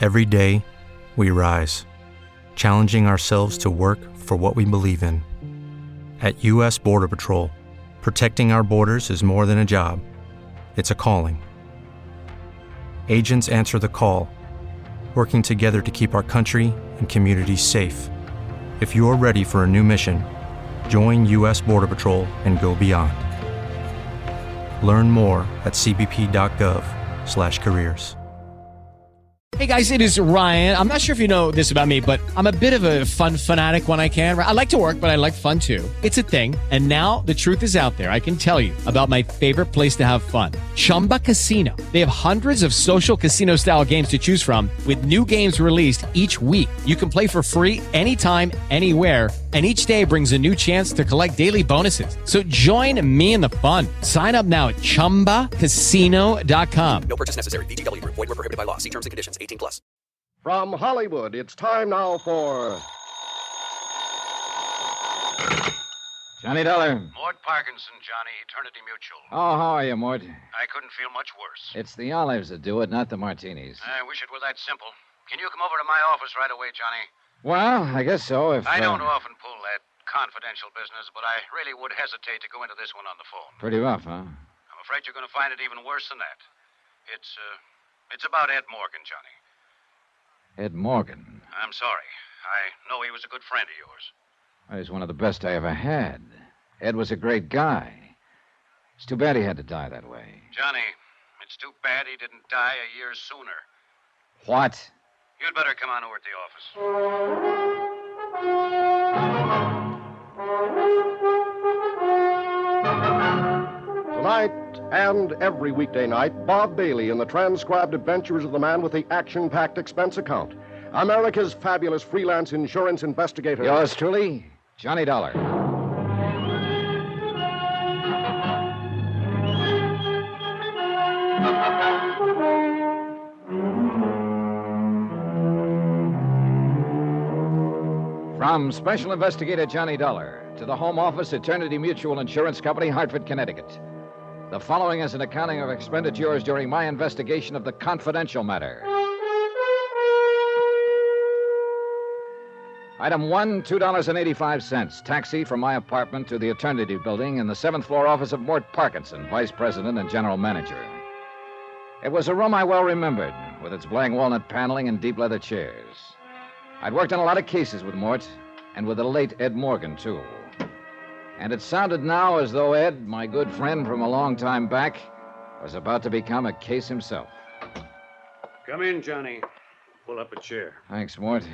Every day, we rise, challenging ourselves to work for what we believe in. At U.S. Border Patrol, protecting our borders is more than a job. It's a calling. Agents answer the call, working together to keep our country and communities safe. If you are ready for a new mission, join U.S. Border Patrol and go beyond. Learn more at cbp.gov/careers. Hey guys, it is Ryan. I'm not sure if you know this about me, but I'm a bit of a fun fanatic when I can. I like to work, but I like fun too. It's a thing. And now the truth is out there. I can tell you about my favorite place to have fun. Chumba Casino. They have hundreds of social casino style games to choose from with new games released each week. You can play for free anytime, anywhere. And each day brings a new chance to collect daily bonuses. So join me in the fun. Sign up now at ChumbaCasino.com. No purchase necessary. VGW Group. Void where prohibited by law. See terms and conditions. 18+. From Hollywood, it's time now for... Johnny Dollar. Mort Parkinson, Johnny, Eternity Mutual. Oh, how are you, Mort? I couldn't feel much worse. It's the olives that do it, not the martinis. I wish it were that simple. Can you come over to my office right away, Johnny? Well, I guess so, if... I don't often pull that confidential business, but I really would hesitate to go into this one on the phone. Pretty rough, huh? I'm afraid you're going to find it even worse than that. It's about Ed Morgan, Johnny. Ed Morgan. I'm sorry. I know he was a good friend of yours. He's one of the best I ever had. Ed was a great guy. It's too bad he had to die that way. Johnny, it's too bad he didn't die a year sooner. What? You'd better come on over to the office. Tonight and every weekday night, Bob Bailey in the transcribed adventures of the man with the action-packed expense account. America's fabulous freelance insurance investigator. Yours truly, Johnny Dollar. From Special Investigator Johnny Dollar to the Home Office, Eternity Mutual Insurance Company, Hartford, Connecticut. The following is an accounting of expenditures during my investigation of the confidential matter. Item 1, $2.85. Taxi from my apartment to the Eternity Building in the 7th floor office of Mort Parkinson, Vice President and General Manager. It was a room I well remembered, with its black walnut paneling and deep leather chairs. I'd worked on a lot of cases with Mort, and with the late Ed Morgan, too. And it sounded now as though Ed, my good friend from a long time back, was about to become a case himself. Come in, Johnny. Pull up a chair. Thanks, Mort.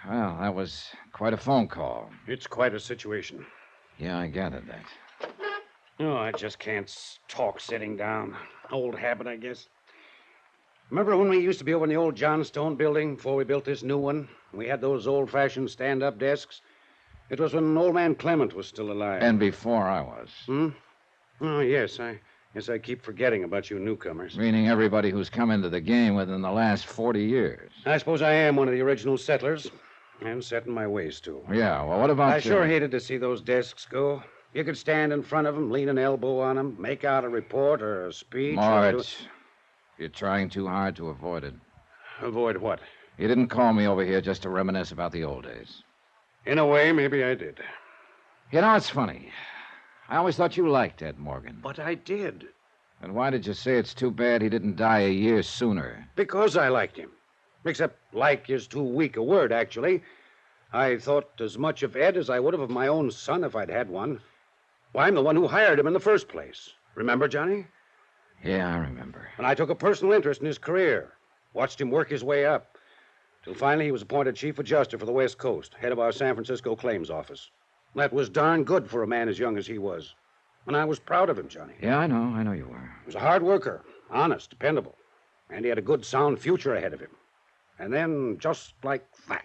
Well, that was quite a phone call. It's quite a situation. Yeah, I gathered that. Oh, I just can't talk sitting down. Old habit, I guess. Remember when we used to be over in the old Johnstone building before we built this new one? We had those old-fashioned stand-up desks. It was when old man Clement was still alive. And before I was. Oh, yes. I keep forgetting about you newcomers. Meaning everybody who's come into the game within the last 40 years. I suppose I am one of the original settlers. And set in my ways, too. Yeah, well, what about I sure hated to see those desks go. You could stand in front of them, lean an elbow on them, make out a report or a speech. Mort, you're trying too hard to avoid it. Avoid what? You didn't call me over here just to reminisce about the old days. In a way, maybe I did. You know, it's funny. I always thought you liked Ed Morgan. But I did. And why did you say it's too bad he didn't die a year sooner? Because I liked him. Except like is too weak a word, actually. I thought as much of Ed as I would have of my own son if I'd had one. Why, I'm the one who hired him in the first place. Remember, Johnny? Yeah, I remember. And I took a personal interest in his career. Watched him work his way up. Till finally he was appointed chief adjuster for the West Coast, head of our San Francisco claims office. That was darn good for a man as young as he was. And I was proud of him, Johnny. Yeah, I know you were. He was a hard worker, honest, dependable. And he had a good, sound future ahead of him. And then, just like that.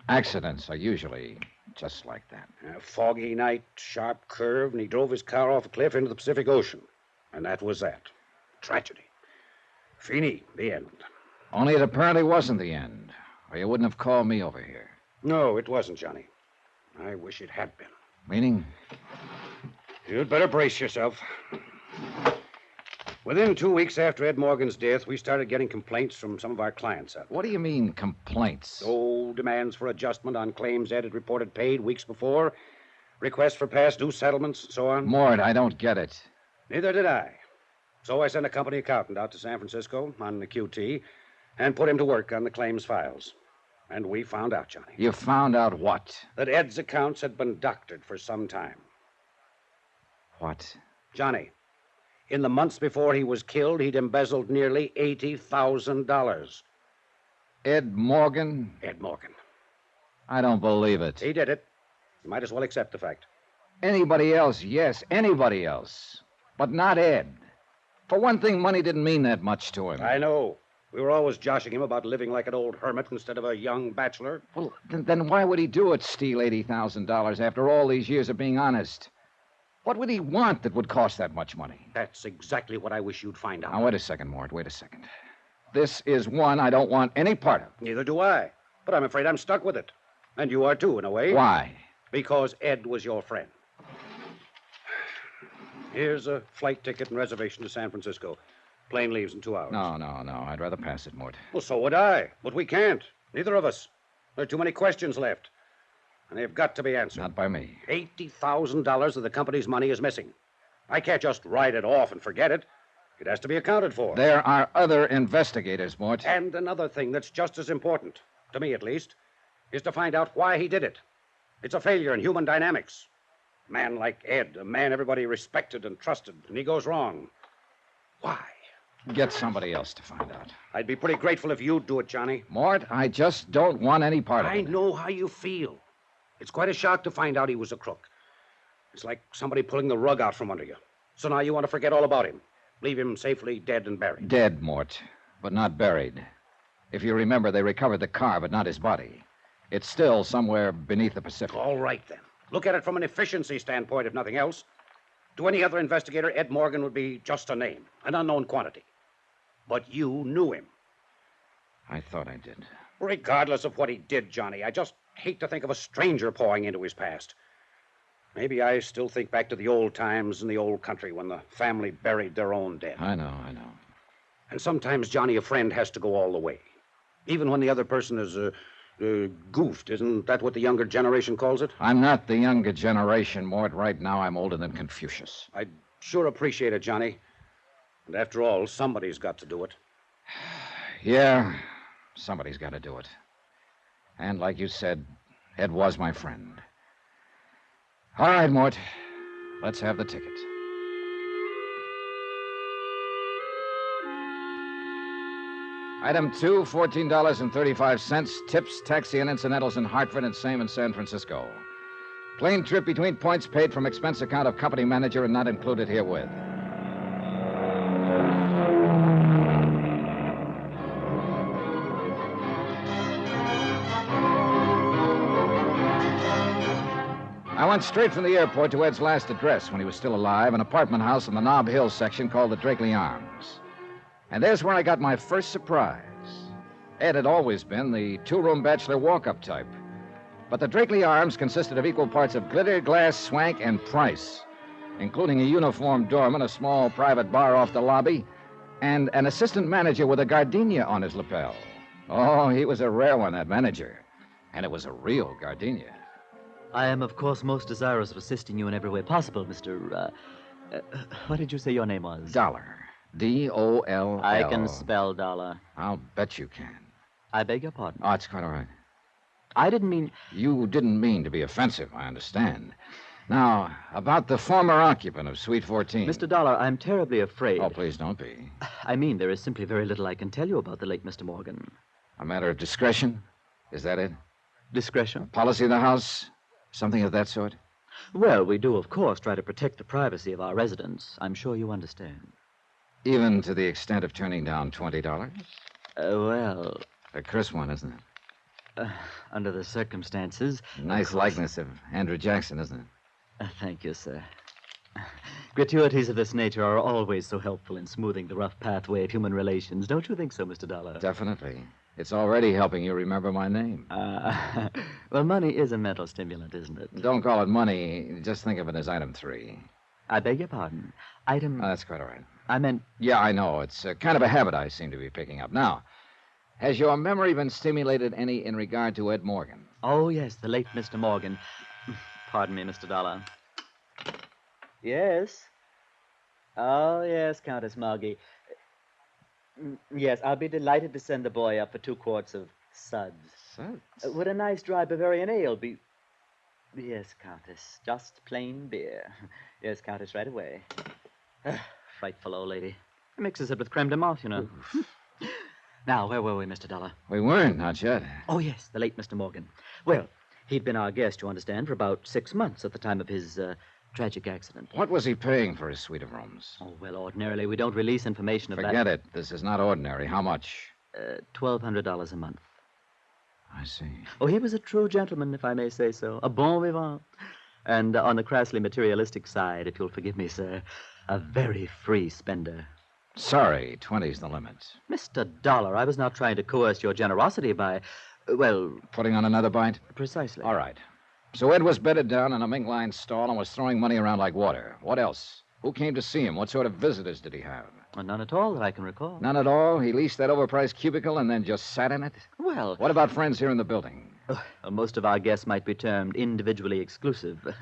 Accidents are usually just like that. A foggy night, sharp curve, and he drove his car off a cliff into the Pacific Ocean. And that was that. Tragedy. Fini, the end. Only it apparently wasn't the end, or you wouldn't have called me over here. No, it wasn't, Johnny. I wish it had been. Meaning? You'd better brace yourself. Within 2 weeks after Ed Morgan's death, we started getting complaints from some of our clients. What do you mean, complaints? Oh, demands for adjustment on claims Ed had reported paid weeks before, requests for past due settlements, so on. Mort, I don't get it. Neither did I. So I sent a company accountant out to San Francisco on the QT and put him to work on the claims files. And we found out, Johnny, You found out what? that Ed's accounts had been doctored for some time. What? Johnny, in the months before he was killed, he'd embezzled nearly $80,000. Ed Morgan? Ed Morgan. I don't believe it. He did it. You might as well accept the fact. Anybody else, yes, anybody else. But not Ed. For one thing, money didn't mean that much to him. I know. We were always joshing him about living like an old hermit instead of a young bachelor. Well, then why would he do it, steal $80,000 after all these years of being honest? What would he want that would cost that much money? That's exactly what I wish you'd find out. Now, wait a second, Mort, wait a second. This is one I don't want any part of. Neither do I. But I'm afraid I'm stuck with it. And you are too, in a way. Why? Because Ed was your friend. Here's a flight ticket and reservation to San Francisco. Plane leaves in 2 hours. No. I'd rather pass it, Mort. Well, so would I. But we can't. Neither of us. There are too many questions left. And they've got to be answered. Not by me. $80,000 of the company's money is missing. I can't just write it off and forget it. It has to be accounted for. There are other investigators, Mort. And another thing that's just as important, to me at least, is to find out why he did it. It's a failure in human dynamics. A man like Ed, a man everybody respected and trusted, and he goes wrong. Why? Get somebody else to find out. I'd be pretty grateful if you'd do it, Johnny. Mort, I just don't want any part of I it. know how you feel. It's quite a shock to find out he was a crook. It's like somebody pulling the rug out from under you. So now you want to forget all about him. Leave him safely dead and buried. Dead, Mort, but not buried. If you remember, they recovered the car, but not his body. It's still somewhere beneath the Pacific. All right, then. Look at it from an efficiency standpoint, if nothing else. To any other investigator, Ed Morgan would be just a name, an unknown quantity. But you knew him. I thought I did. Regardless of what he did, Johnny, I just hate to think of a stranger pawing into his past. Maybe I still think back to the old times in the old country when the family buried their own dead. I know. And sometimes, Johnny, a friend has to go all the way. Even when the other person is goofed. Isn't that what the younger generation calls it? I'm not the younger generation, Mort. Right now, I'm older than Confucius. I'd sure appreciate it, Johnny. And after all, somebody's got to do it. Yeah, somebody's got to do it. And like you said, Ed was my friend. All right, Mort. Let's have the ticket. Item 2, $14.35. Tips, taxi, and incidentals in Hartford and same in San Francisco. Plane trip between points paid from expense account of company manager and not included herewith. I went straight from the airport to Ed's last address when he was still alive, an apartment house in the Nob Hill section called the Drakeley Arms. And there's where I got my first surprise. Ed had always been the two-room bachelor walk-up type. But the Drakeley Arms consisted of equal parts of glitter, glass, swank, and price, including a uniformed doorman, a small private bar off the lobby, and an assistant manager with a gardenia on his lapel. Oh, he was a rare one, that manager. And it was a real gardenia. I am, of course, most desirous of assisting you in every way possible, Mr. What did you say your name was? Dollar. D-O-L-L. I can spell dollar. I'll bet you can. I beg your pardon. Oh, it's quite all right. I didn't mean... You didn't mean to be offensive, I understand. Now, about the former occupant of Suite 14. Mr. Dollar, I'm terribly afraid. Oh, please don't be. I mean, there is simply very little I can tell you about the late Mr. Morgan. A matter of discretion? Is that it? Discretion? Policy of the house? Something of that sort? Well, we do, of course, try to protect the privacy of our residents. I'm sure you understand. Even to the extent of turning down $20? Well... A crisp one, isn't it? Under the circumstances... Nice likeness of Andrew Jackson, isn't it? Thank you, sir. Gratuities of this nature are always so helpful in smoothing the rough pathway of human relations. Don't you think so, Mr. Dollar? Definitely. It's already helping you remember my name. Well, money is a mental stimulant, isn't it? Don't call it money. Just think of it as item 3. I beg your pardon. Item... Oh, that's quite all right. I meant... Yeah, I know. It's kind of a habit I seem to be picking up. Now, has your memory been stimulated any in regard to Ed Morgan? Oh, yes, the late Mr. Morgan. Pardon me, Mr. Dollar. Yes. Oh, yes, Countess Margie. Yes, I'll be delighted to send the boy up for 2 quarts of suds. Suds? Would a nice dry Bavarian ale be... Yes, Countess, just plain beer. Yes, Countess, right away. Frightful old lady. Mixes it with creme de menthe, you know. Now, where were we, Mr. Dollar? We weren't, not yet. Oh, yes, the late Mr. Morgan. Well, he'd been our guest, you understand, for about 6 months at the time of his tragic accident. What was he paying for his suite of rooms? Oh, well, ordinarily, we don't release information of that. Forget it. This is not ordinary. How much? $1,200 a month. I see. Oh, he was a true gentleman, if I may say so. A bon vivant. And on the crassly materialistic side, if you'll forgive me, sir, a very free spender. Sorry, 20's the limit. Mr. Dollar, I was not trying to coerce your generosity by, well... Putting on another bite? Precisely. All right. So Ed was bedded down in a mink-lined stall and was throwing money around like water. What else? Who came to see him? What sort of visitors did he have? Well, none at all that I can recall. None at all? He leased that overpriced cubicle and then just sat in it? Well... What about friends here in the building? Well, most of our guests might be termed individually exclusive.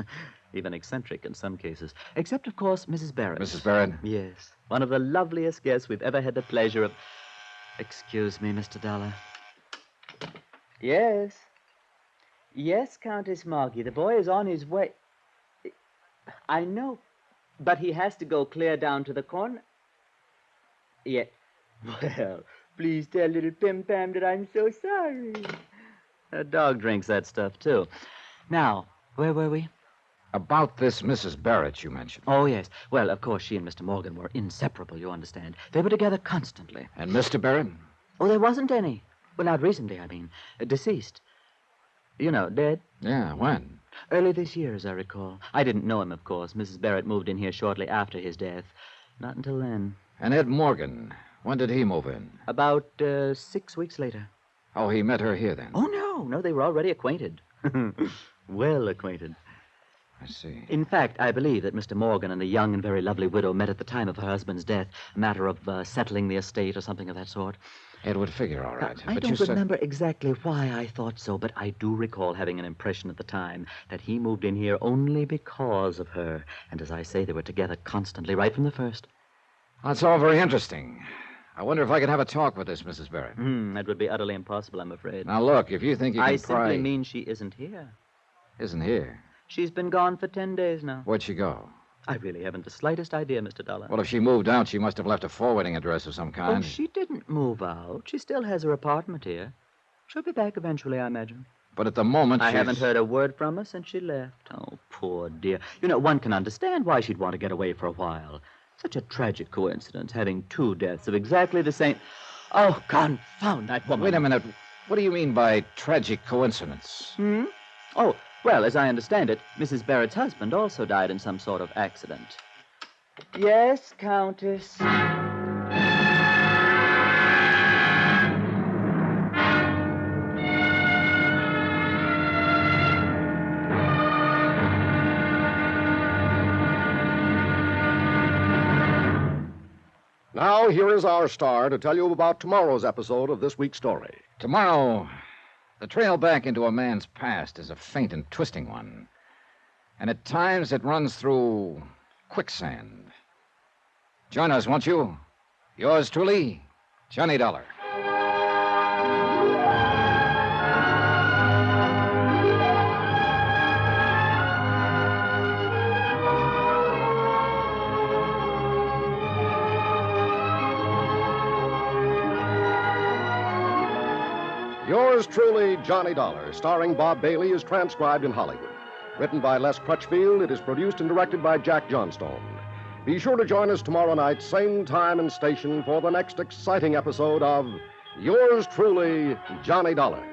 Even eccentric in some cases. Except, of course, Mrs. Barrett. Mrs. Barrett? Yes. One of the loveliest guests we've ever had the pleasure of... Excuse me, Mr. Dollar. Yes. Yes, Countess Margie. The boy is on his way. I know. But he has to go clear down to the corner. Yeah. Well, please tell little Pim Pam that I'm so sorry. A dog drinks that stuff, too. Now, where were we? About this Mrs. Barrett you mentioned. Oh, yes. Well, of course, she and Mr. Morgan were inseparable, you understand. They were together constantly. And Mr. Barrett? Oh, there wasn't any. Well, not recently, I mean. Deceased. You know, dead. Yeah, when? Early this year, as I recall. I didn't know him, of course. Mrs. Barrett moved in here shortly after his death. Not until then. And Ed Morgan, when did he move in? About 6 weeks later. Oh, he met her here then? Oh, no, they were already acquainted. Well acquainted. I see. In fact, I believe that Mr. Morgan and a young and very lovely widow met at the time of her husband's death. A matter of settling the estate or something of that sort. It would figure, all right. I But don't you said... remember exactly why I thought so, but I do recall having an impression at the time that he moved in here only because of her. And as I say, they were together constantly, right from the first. That's all very interesting. I wonder if I could have a talk with this Mrs. Barrett. That would be utterly impossible, I'm afraid. Now, look, if you think you can I pry... simply mean she isn't here. Isn't here? She's been gone for 10 days now. Where'd she go? I really haven't the slightest idea, Mr. Dollar. Well, if she moved out, she must have left a forwarding address of some Oh, kind. she didn't move out. She still has her apartment here. She'll be back eventually, I imagine. But at the moment, I she's... haven't heard a word from her since she left. Oh, poor dear. You know, one can understand why she'd want to get away for a while. Such a tragic coincidence, having 2 deaths of exactly the same... Oh, confound that woman. Wait a minute. What do you mean by tragic coincidence? Oh, well, as I understand it, Mrs. Barrett's husband also died in some sort of accident. Yes, Countess. Now, here is our star to tell you about tomorrow's episode of this week's story. Tomorrow, the trail back into a man's past is a faint and twisting one. And at times it runs through quicksand. Join us, won't you? Yours truly, Johnny Dollar. Yours truly, Johnny Dollar, starring Bob Bailey, is transcribed in Hollywood. Written by Les Crutchfield, it is produced and directed by Jack Johnstone. Be sure to join us tomorrow night, same time and station, for the next exciting episode of Yours truly, Johnny Dollar.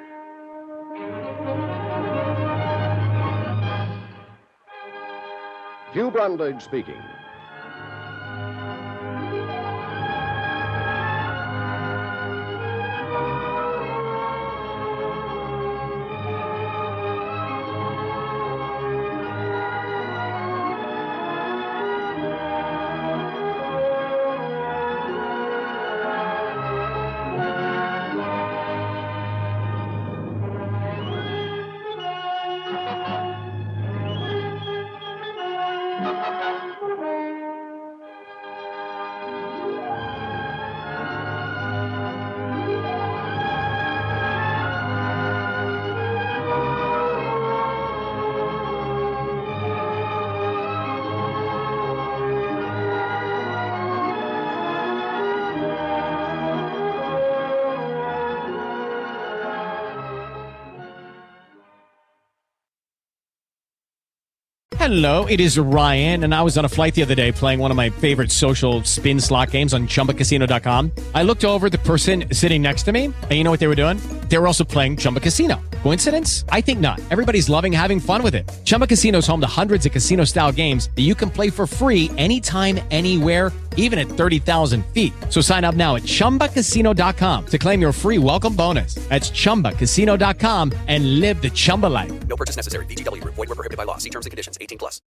Hugh Brundage speaking. Hello, it is Ryan, and I was on a flight the other day playing one of my favorite social spin slot games on ChumbaCasino.com. I looked over at the person sitting next to me, and you know what they were doing? They were also playing Chumba Casino. Coincidence? I think not. Everybody's loving having fun with it. Chumba Casino is home to hundreds of casino-style games that you can play for free anytime, anywhere, even at 30,000 feet. So sign up now at ChumbaCasino.com to claim your free welcome bonus. That's ChumbaCasino.com and live the Chumba life. No purchase necessary. VGW Group. Void were prohibited by law. See terms and conditions. 18 plus.